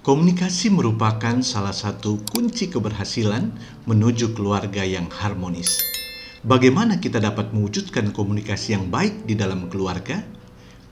Komunikasi merupakan salah satu kunci keberhasilan menuju keluarga yang harmonis. Bagaimana kita dapat mewujudkan komunikasi yang baik di dalam keluarga?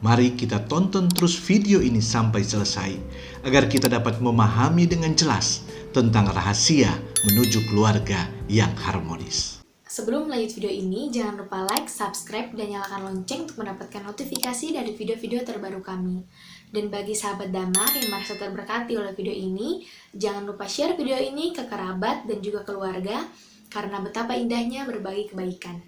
Mari kita tonton terus video ini sampai selesai, agar kita dapat memahami dengan jelas tentang rahasia menuju keluarga yang harmonis. Sebelum lanjut video ini, jangan lupa like, subscribe, dan nyalakan lonceng untuk mendapatkan notifikasi dari video-video terbaru kami. Dan bagi sahabat Damar yang merasa terberkati oleh video ini, jangan lupa share video ini ke kerabat dan juga keluarga, karena betapa indahnya berbagi kebaikan.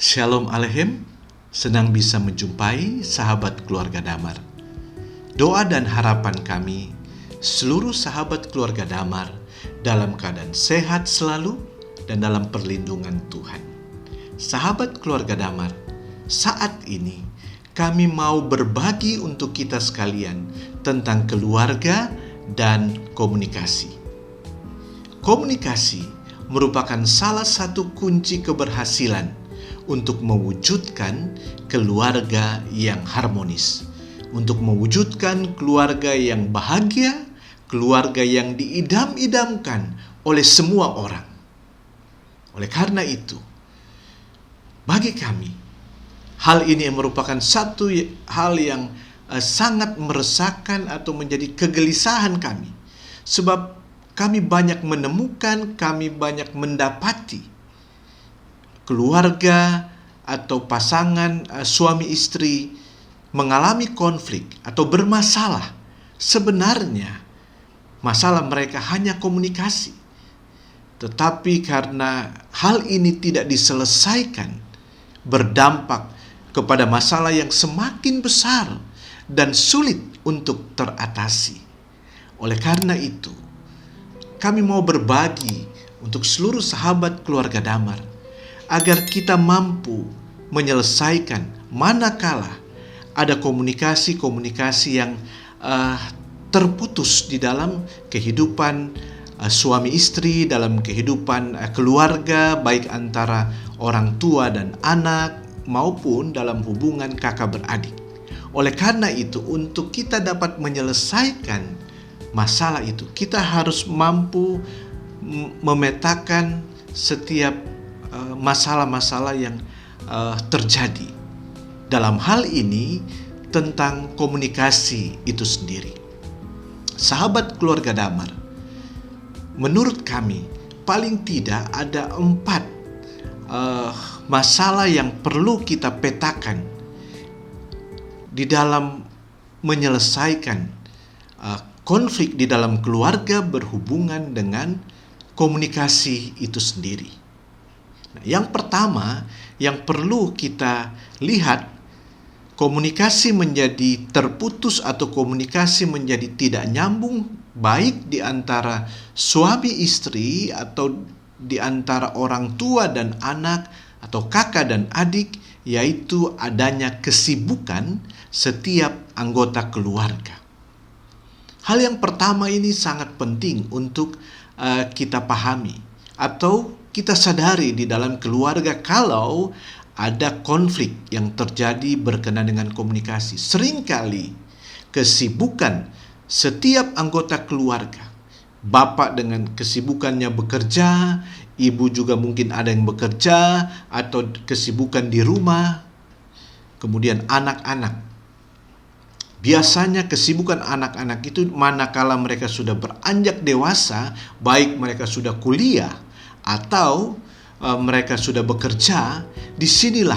Shalom Aleichem, senang bisa menjumpai sahabat keluarga Damar. Doa dan harapan kami, seluruh sahabat keluarga Damar dalam keadaan sehat selalu dan dalam perlindungan Tuhan. Sahabat keluarga Damar, saat ini kami mau berbagi untuk kita sekalian tentang keluarga dan komunikasi. Komunikasi merupakan salah satu kunci keberhasilan untuk mewujudkan keluarga yang harmonis, untuk mewujudkan keluarga yang bahagia, keluarga yang diidam-idamkan oleh semua orang. Oleh karena itu, bagi kami, hal ini merupakan satu hal yang sangat meresahkan atau menjadi kegelisahan kami, sebab kami banyak menemukan, kami banyak mendapati keluarga atau pasangan suami istri mengalami konflik atau bermasalah. Sebenarnya masalah mereka hanya komunikasi. Tetapi karena hal ini tidak diselesaikan, berdampak kepada masalah yang semakin besar dan sulit untuk teratasi. Oleh karena itu, kami mau berbagi untuk seluruh sahabat keluarga Damar, agar kita mampu menyelesaikan manakala ada komunikasi-komunikasi yang terputus di dalam kehidupan suami istri, dalam kehidupan keluarga, baik antara orang tua dan anak, maupun dalam hubungan kakak beradik. Oleh karena itu, untuk kita dapat menyelesaikan masalah itu, kita harus mampu memetakan setiap masalah-masalah yang terjadi. Dalam hal ini tentang komunikasi itu sendiri. Sahabat keluarga Damar, menurut kami paling tidak ada 4 masalah yang perlu kita petakan di dalam menyelesaikan konflik di dalam keluarga berhubungan dengan komunikasi itu sendiri. Nah, yang pertama yang perlu kita lihat, komunikasi menjadi terputus atau komunikasi menjadi tidak nyambung, baik di antara suami istri atau di antara orang tua dan anak atau kakak dan adik, yaitu adanya kesibukan setiap anggota keluarga. Hal yang pertama ini sangat penting untuk kita pahami atau kita sadari di dalam keluarga kalau ada konflik yang terjadi berkenaan dengan komunikasi. Seringkali kesibukan setiap anggota keluarga, bapak dengan kesibukannya bekerja, ibu juga mungkin ada yang bekerja atau kesibukan di rumah, kemudian anak-anak. Biasanya kesibukan anak-anak itu manakala mereka sudah beranjak dewasa, baik mereka sudah kuliah atau mereka sudah bekerja, disinilah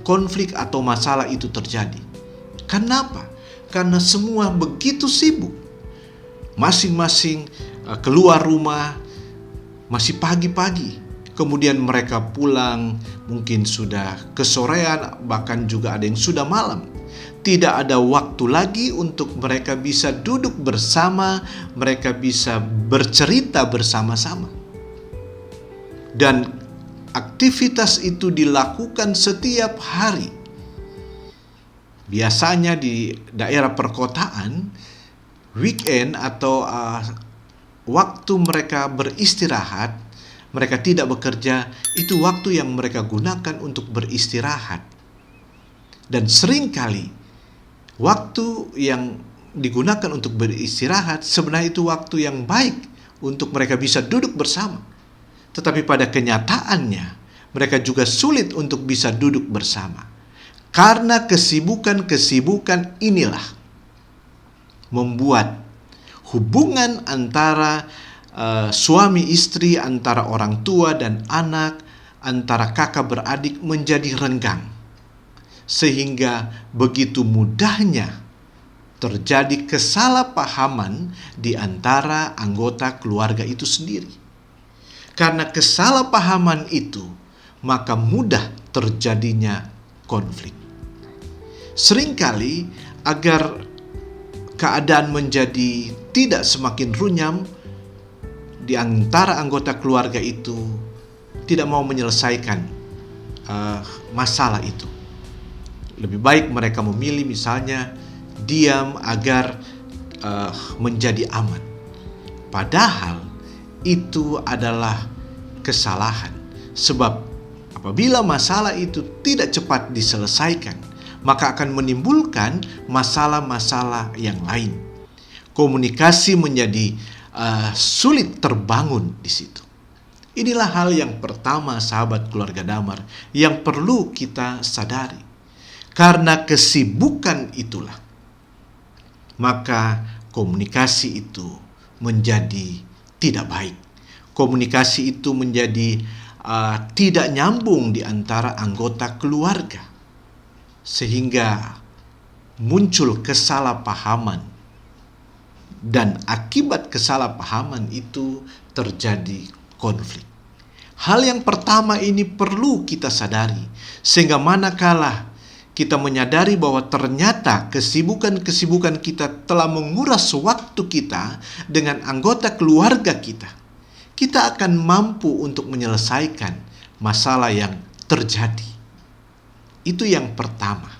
konflik atau masalah itu terjadi. Kenapa? Karena semua begitu sibuk. Masing-masing keluar rumah masih pagi-pagi, kemudian mereka pulang mungkin sudah kesorean, bahkan juga ada yang sudah malam. Tidak ada waktu lagi untuk mereka bisa duduk bersama, mereka bisa bercerita bersama-sama. Dan aktivitas itu dilakukan setiap hari. Biasanya di daerah perkotaan weekend atau waktu mereka beristirahat, mereka tidak bekerja, itu waktu yang mereka gunakan untuk beristirahat. Dan seringkali waktu yang digunakan untuk beristirahat sebenarnya itu waktu yang baik untuk mereka bisa duduk bersama. Tetapi pada kenyataannya mereka juga sulit untuk bisa duduk bersama. Karena kesibukan-kesibukan inilah membuat hubungan antara suami istri, antara orang tua dan anak, antara kakak beradik menjadi renggang. Sehingga begitu mudahnya terjadi kesalahpahaman di antara anggota keluarga itu sendiri. Karena kesalahpahaman itu, maka mudah terjadinya konflik. Seringkali agar keadaan menjadi tidak semakin runyam di antara anggota keluarga itu tidak mau menyelesaikan masalah itu. Lebih baik mereka memilih misalnya diam agar menjadi aman. Padahal itu adalah kesalahan. Sebab apabila masalah itu tidak cepat diselesaikan, maka akan menimbulkan masalah-masalah yang lain. Komunikasi menjadi sulit terbangun di situ. Inilah hal yang pertama, sahabat keluarga damar, yang perlu kita sadari. Karena kesibukan itulah, maka komunikasi itu menjadi tidak baik. Komunikasi itu menjadi tidak nyambung di antara anggota keluarga. Sehingga muncul kesalahpahaman. Dan akibat kesalahpahaman itu terjadi konflik. Hal yang pertama ini perlu kita sadari. Sehingga manakala kita menyadari bahwa ternyata kesibukan-kesibukan kita telah menguras waktu kita dengan anggota keluarga kita, kita akan mampu untuk menyelesaikan masalah yang terjadi. Itu yang pertama.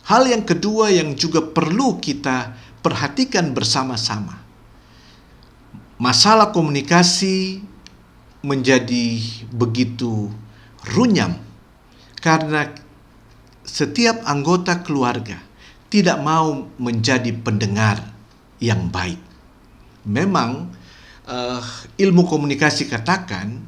Hal yang kedua yang juga perlu kita perhatikan bersama-sama. Masalah komunikasi menjadi begitu runyam karena setiap anggota keluarga tidak mau menjadi pendengar yang baik. Memang ilmu komunikasi katakan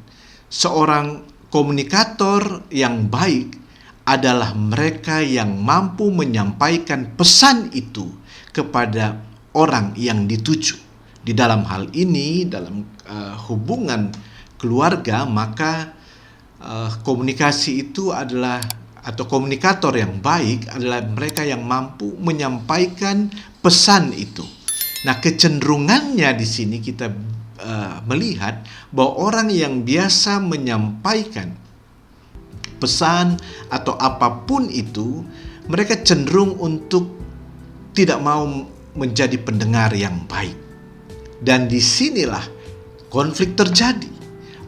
seorang komunikator yang baik adalah mereka yang mampu menyampaikan pesan itu kepada orang yang dituju. Di dalam hal ini, dalam hubungan keluarga, maka komunikasi itu adalah, atau komunikator yang baik adalah mereka yang mampu menyampaikan pesan itu. Nah, kecenderungannya di sini kita melihat bahwa orang yang biasa menyampaikan pesan atau apapun itu, mereka cenderung untuk tidak mau menjadi pendengar yang baik. Dan disinilah konflik terjadi.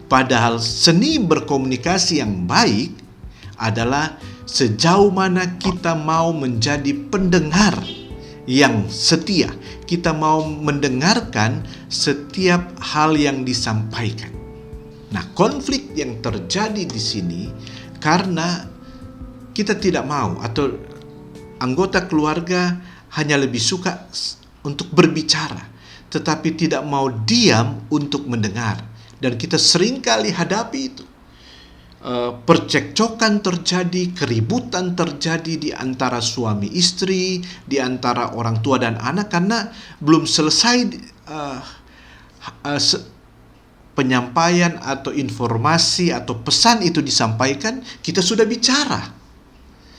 Padahal seni berkomunikasi yang baik adalah sejauh mana kita mau menjadi pendengar yang setia. Kita mau mendengarkan setiap hal yang disampaikan. Nah, konflik yang terjadi di sini karena kita tidak mau, atau anggota keluarga hanya lebih suka untuk berbicara, tetapi tidak mau diam untuk mendengar. Dan kita seringkali hadapi itu. Percekcokan terjadi, keributan terjadi di antara suami istri, di antara orang tua dan anak, karena belum selesai penyampaian atau informasi atau pesan itu disampaikan, kita sudah bicara.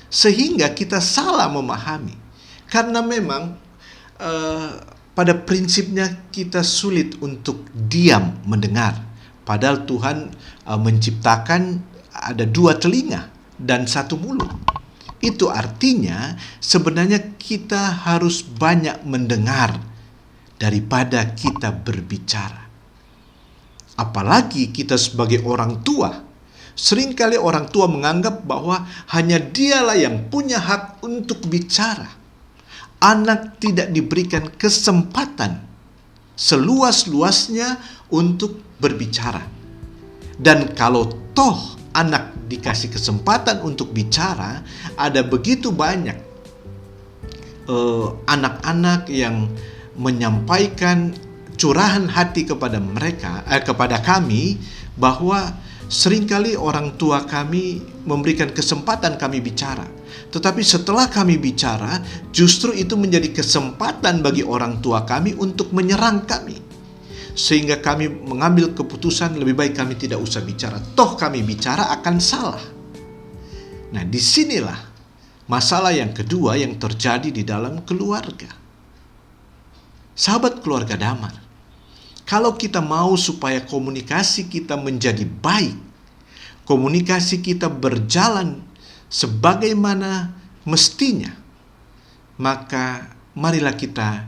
Sehingga kita salah memahami. Karena memang pada prinsipnya kita sulit untuk diam mendengar. Padahal Tuhan menciptakan ada 2 telinga dan 1 mulut. Itu artinya sebenarnya kita harus banyak mendengar daripada kita berbicara. Apalagi kita sebagai orang tua. Seringkali orang tua menganggap bahwa hanya dialah yang punya hak untuk bicara. anak tidak diberikan kesempatan seluas-luasnya untuk berbicara. Dan kalau toh anak dikasih kesempatan untuk bicara, ada begitu banyak anak-anak yang menyampaikan curahan hati kepada kepada kami, bahwa seringkali orang tua kami memberikan kesempatan kami bicara. Tetapi setelah kami bicara, justru itu menjadi kesempatan bagi orang tua kami untuk menyerang kami. Sehingga kami mengambil keputusan lebih baik kami tidak usah bicara. Toh kami bicara akan salah. Nah, disinilah masalah yang kedua yang terjadi di dalam keluarga. Sahabat keluarga Damar, kalau kita mau supaya komunikasi kita menjadi baik, komunikasi kita berjalan sebagaimana mestinya, maka marilah kita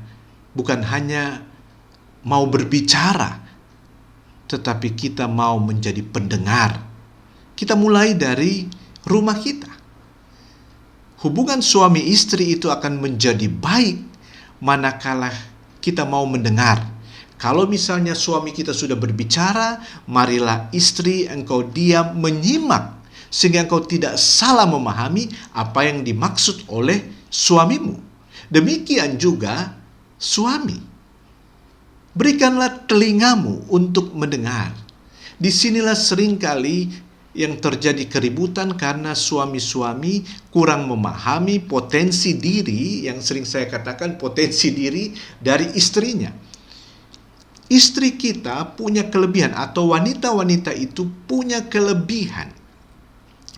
bukan hanya mau berbicara, tetapi kita mau menjadi pendengar. Kita mulai dari rumah kita. Hubungan suami istri itu akan menjadi baik manakala kita mau mendengar. Kalau misalnya suami kita sudah berbicara, marilah istri engkau diam menyimak, sehingga engkau tidak salah memahami apa yang dimaksud oleh suamimu. Demikian juga suami. Berikanlah telingamu untuk mendengar. Disinilah seringkali yang terjadi keributan karena suami-suami kurang memahami potensi diri, yang sering saya katakan potensi diri dari istrinya. Istri kita punya kelebihan, atau wanita-wanita itu punya kelebihan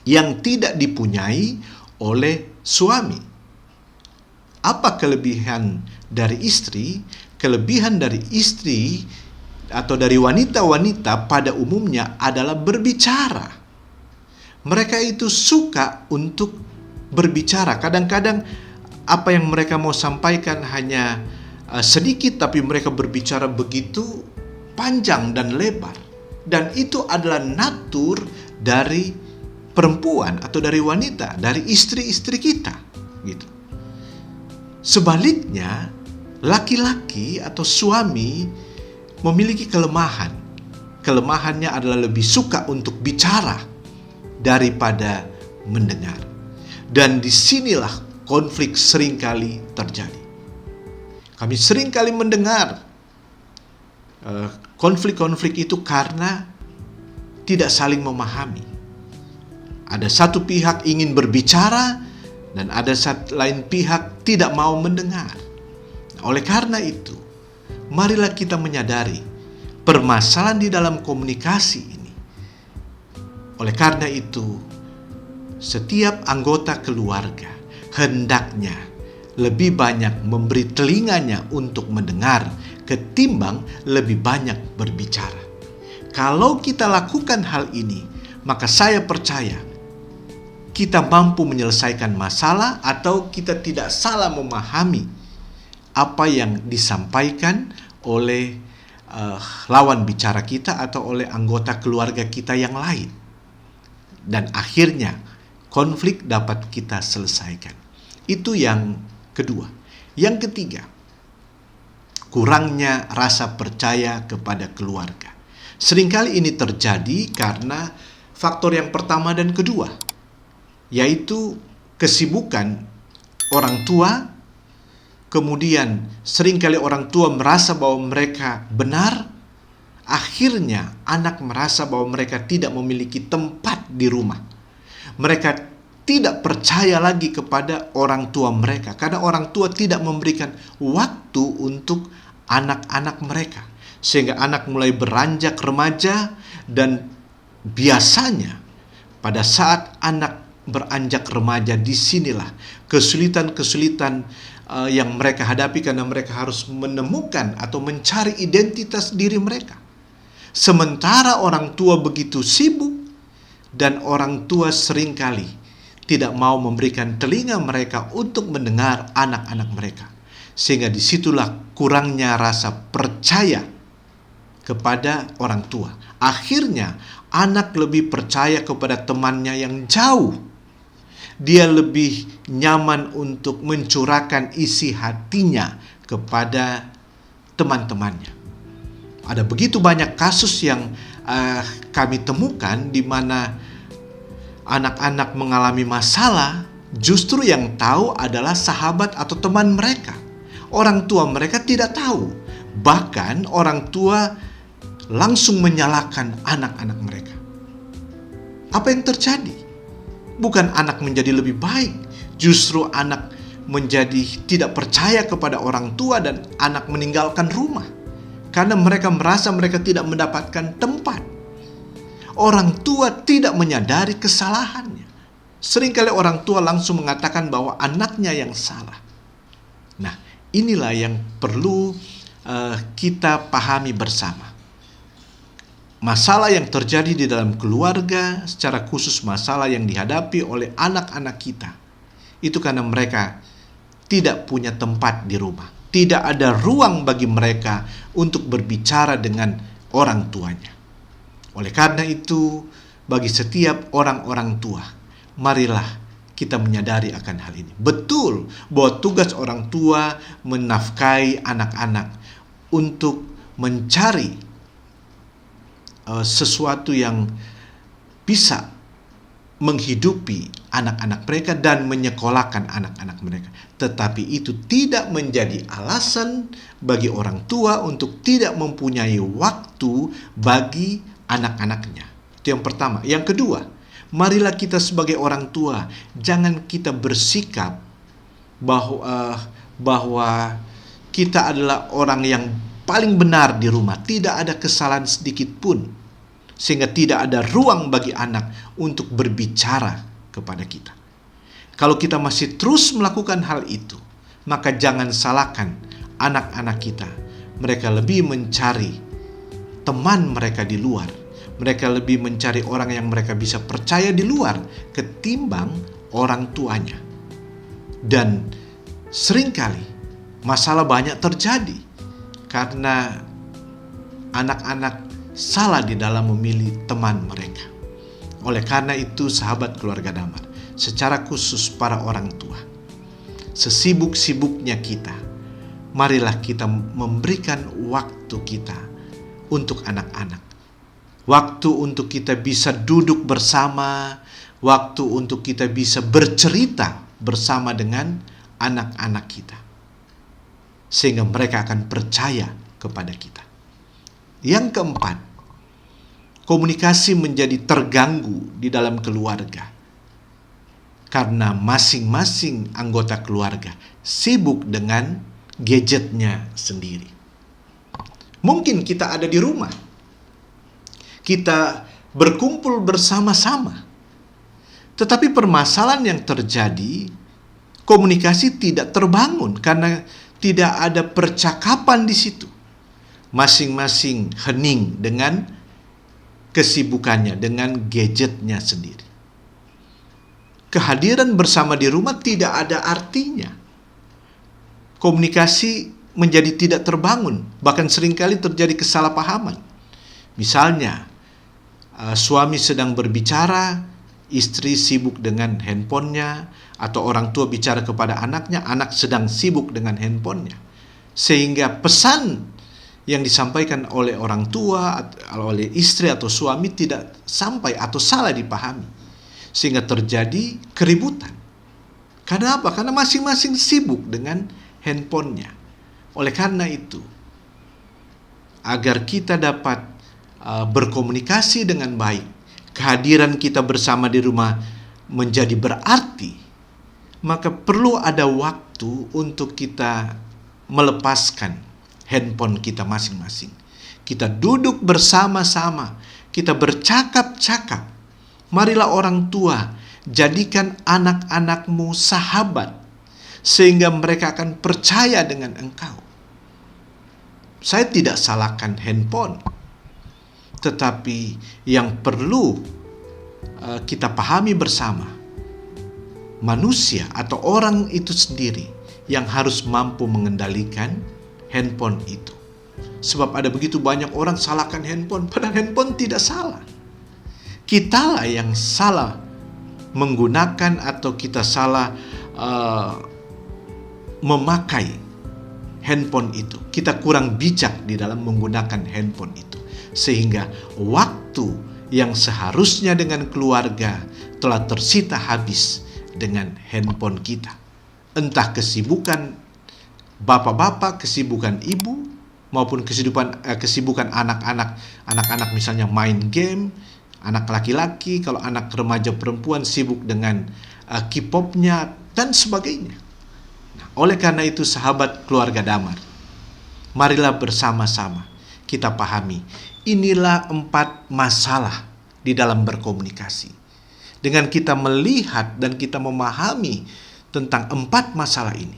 yang tidak dipunyai oleh suami. Apa kelebihan dari istri? Kelebihan dari istri atau dari wanita-wanita pada umumnya adalah berbicara. Mereka itu suka untuk berbicara. Kadang-kadang apa yang mereka mau sampaikan hanya sedikit, tapi mereka berbicara begitu panjang dan lebar. Dan itu adalah natur dari perempuan atau dari wanita, dari istri-istri kita, gitu. Sebaliknya, laki-laki atau suami memiliki kelemahan. Kelemahannya adalah lebih suka untuk bicara daripada mendengar. Dan disinilah konflik seringkali terjadi. Kami seringkali mendengar konflik-konflik itu karena tidak saling memahami. Ada satu pihak ingin berbicara dan ada lain pihak tidak mau mendengar. Oleh karena itu, marilah kita menyadari permasalahan di dalam komunikasi ini. Oleh karena itu, setiap anggota keluarga hendaknya lebih banyak memberi telinganya untuk mendengar ketimbang lebih banyak berbicara. Kalau kita lakukan hal ini, maka saya percaya kita mampu menyelesaikan masalah, atau kita tidak salah memahami apa yang disampaikan oleh lawan bicara kita atau oleh anggota keluarga kita yang lain. Dan akhirnya konflik dapat kita selesaikan. Itu yang kedua. Yang ketiga, kurangnya rasa percaya kepada keluarga. Seringkali ini terjadi karena faktor yang pertama dan kedua, yaitu kesibukan orang tua. Kemudian seringkali orang tua merasa bahwa mereka benar. Akhirnya anak merasa bahwa mereka tidak memiliki tempat di rumah. Mereka tidak percaya lagi kepada orang tua mereka, karena orang tua tidak memberikan waktu untuk anak-anak mereka. Sehingga anak mulai beranjak remaja, dan biasanya pada saat anak beranjak remaja, disinilah kesulitan-kesulitan yang mereka hadapi, karena mereka harus menemukan atau mencari identitas diri mereka. Sementara orang tua begitu sibuk, dan orang tua seringkali tidak mau memberikan telinga mereka untuk mendengar anak-anak mereka. Sehingga disitulah kurangnya rasa percaya kepada orang tua. Akhirnya anak lebih percaya kepada temannya yang jauh dia lebih nyaman untuk mencurahkan isi hatinya kepada teman-temannya. Ada begitu banyak kasus yang kami temukan di mana anak-anak mengalami masalah, justru yang tahu adalah sahabat atau teman mereka. Orang tua mereka tidak tahu. Bahkan orang tua langsung menyalahkan anak-anak mereka. Apa yang terjadi? Bukan anak menjadi lebih baik, justru anak menjadi tidak percaya kepada orang tua dan anak meninggalkan rumah. Karena mereka merasa mereka tidak mendapatkan tempat. Orang tua tidak menyadari kesalahannya. Seringkali orang tua langsung mengatakan bahwa anaknya yang salah. Nah, inilah yang perlu kita pahami bersama. Masalah yang terjadi di dalam keluarga, secara khusus masalah yang dihadapi oleh anak-anak kita, itu karena mereka tidak punya tempat di rumah. Tidak ada ruang bagi mereka untuk berbicara dengan orang tuanya. Oleh karena itu, bagi setiap orang-orang tua, marilah kita menyadari akan hal ini. Betul bahwa tugas orang tua menafkahi anak-anak untuk mencari sesuatu yang bisa menghidupi anak-anak mereka dan menyekolahkan anak-anak mereka. Tetapi itu tidak menjadi alasan bagi orang tua untuk tidak mempunyai waktu bagi anak-anaknya. Itu yang pertama. Yang kedua, marilah kita sebagai orang tua, jangan kita bersikap bahwa kita adalah orang yang paling benar di rumah. Tidak ada kesalahan sedikit pun, sehingga tidak ada ruang bagi anak untuk berbicara kepada kita. Kalau kita masih terus melakukan hal itu, maka jangan salahkan anak-anak kita. Mereka lebih mencari teman mereka di luar. Mereka lebih mencari orang yang mereka bisa percaya di luar ketimbang orang tuanya. Dan seringkali masalah banyak terjadi karena anak-anak salah di dalam memilih teman mereka. Oleh karena itu, sahabat keluarga damar, secara khusus para orang tua, sesibuk-sibuknya kita, marilah kita memberikan waktu kita untuk anak-anak. Waktu untuk kita bisa duduk bersama, waktu untuk kita bisa bercerita bersama dengan anak-anak kita, sehingga mereka akan percaya kepada kita. Yang keempat, komunikasi menjadi terganggu di dalam keluarga karena masing-masing anggota keluarga sibuk dengan gadgetnya sendiri. Mungkin kita ada di rumah, kita berkumpul bersama-sama, tetapi permasalahan yang terjadi, komunikasi tidak terbangun karena tidak ada percakapan di situ. Masing-masing hening dengan kesibukannya, dengan gadgetnya sendiri. Kehadiran bersama di rumah tidak ada artinya. Komunikasi menjadi tidak terbangun, bahkan seringkali terjadi kesalahpahaman. Misalnya, suami sedang berbicara, istri sibuk dengan handphonenya, atau orang tua bicara kepada anaknya, anak sedang sibuk dengan handphonenya. Sehingga pesan yang disampaikan oleh orang tua, oleh istri atau suami tidak sampai atau salah dipahami. Sehingga terjadi keributan. Karena apa? Karena masing-masing sibuk dengan handphonenya. Oleh karena itu, agar kita dapat berkomunikasi dengan baik, kehadiran kita bersama di rumah menjadi berarti, maka perlu ada waktu untuk kita melepaskan handphone kita masing-masing. Kita duduk bersama-sama, kita bercakap-cakap. Marilah orang tua, jadikan anak-anakmu sahabat, sehingga mereka akan percaya dengan engkau. Saya tidak salahkan handphone, tetapi yang perlu kita pahami bersama, manusia atau orang itu sendiri yang harus mampu mengendalikan handphone itu. Sebab ada begitu banyak orang salahkan handphone, padahal handphone tidak salah. Kitalah yang salah menggunakan atau kita salah memakai handphone itu. Kita kurang bijak di dalam menggunakan handphone itu. Sehingga waktu yang seharusnya dengan keluarga telah tersita habis dengan handphone kita. Entah kesibukan bapak-bapak, kesibukan ibu, maupun kesibukan anak-anak misalnya main game, anak laki-laki, kalau anak remaja perempuan sibuk dengan K-popnya dan sebagainya. Nah, oleh karena itu sahabat keluarga Damar, marilah bersama-sama kita pahami, inilah 4 masalah di dalam berkomunikasi. Dengan kita melihat dan kita memahami tentang 4 masalah ini,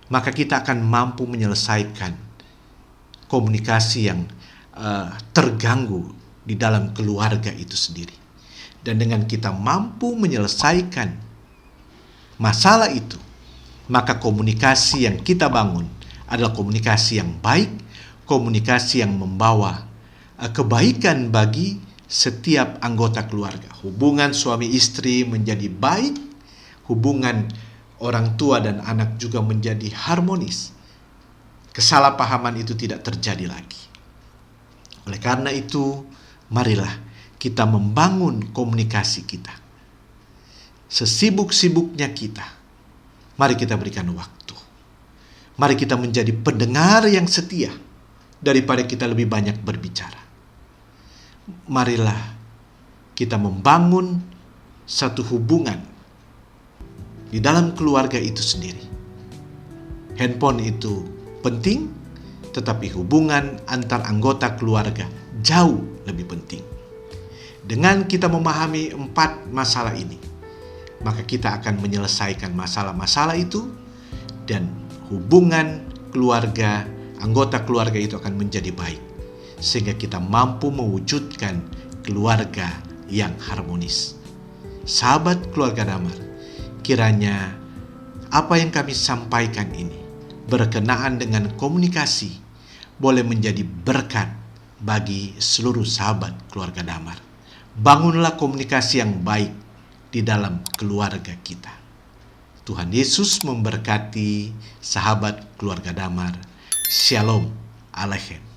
maka kita akan mampu menyelesaikan komunikasi yang terganggu di dalam keluarga itu sendiri. Dan dengan kita mampu menyelesaikan masalah itu, maka komunikasi yang kita bangun adalah komunikasi yang baik, komunikasi yang membawa kebaikan bagi setiap anggota keluarga. Hubungan suami istri menjadi baik, hubungan orang tua dan anak juga menjadi harmonis. Kesalahpahaman itu tidak terjadi lagi. Oleh karena itu, marilah kita membangun komunikasi kita. Sesibuk-sibuknya kita, mari kita berikan waktu. Mari kita menjadi pendengar yang setia daripada kita lebih banyak berbicara. Marilah kita membangun satu hubungan di dalam keluarga itu sendiri. Handphone itu penting, tetapi hubungan antar anggota keluarga jauh lebih penting. Dengan kita memahami 4 masalah ini, maka kita akan menyelesaikan masalah-masalah itu, dan hubungan keluarga, anggota keluarga itu akan menjadi baik, sehingga kita mampu mewujudkan keluarga yang harmonis. Sahabat keluarga Damar, kiranya apa yang kami sampaikan ini berkenaan dengan komunikasi boleh menjadi berkat bagi seluruh sahabat keluarga Damar. Bangunlah komunikasi yang baik di dalam keluarga kita. Tuhan Yesus memberkati sahabat keluarga Damar. Shalom Aleichem.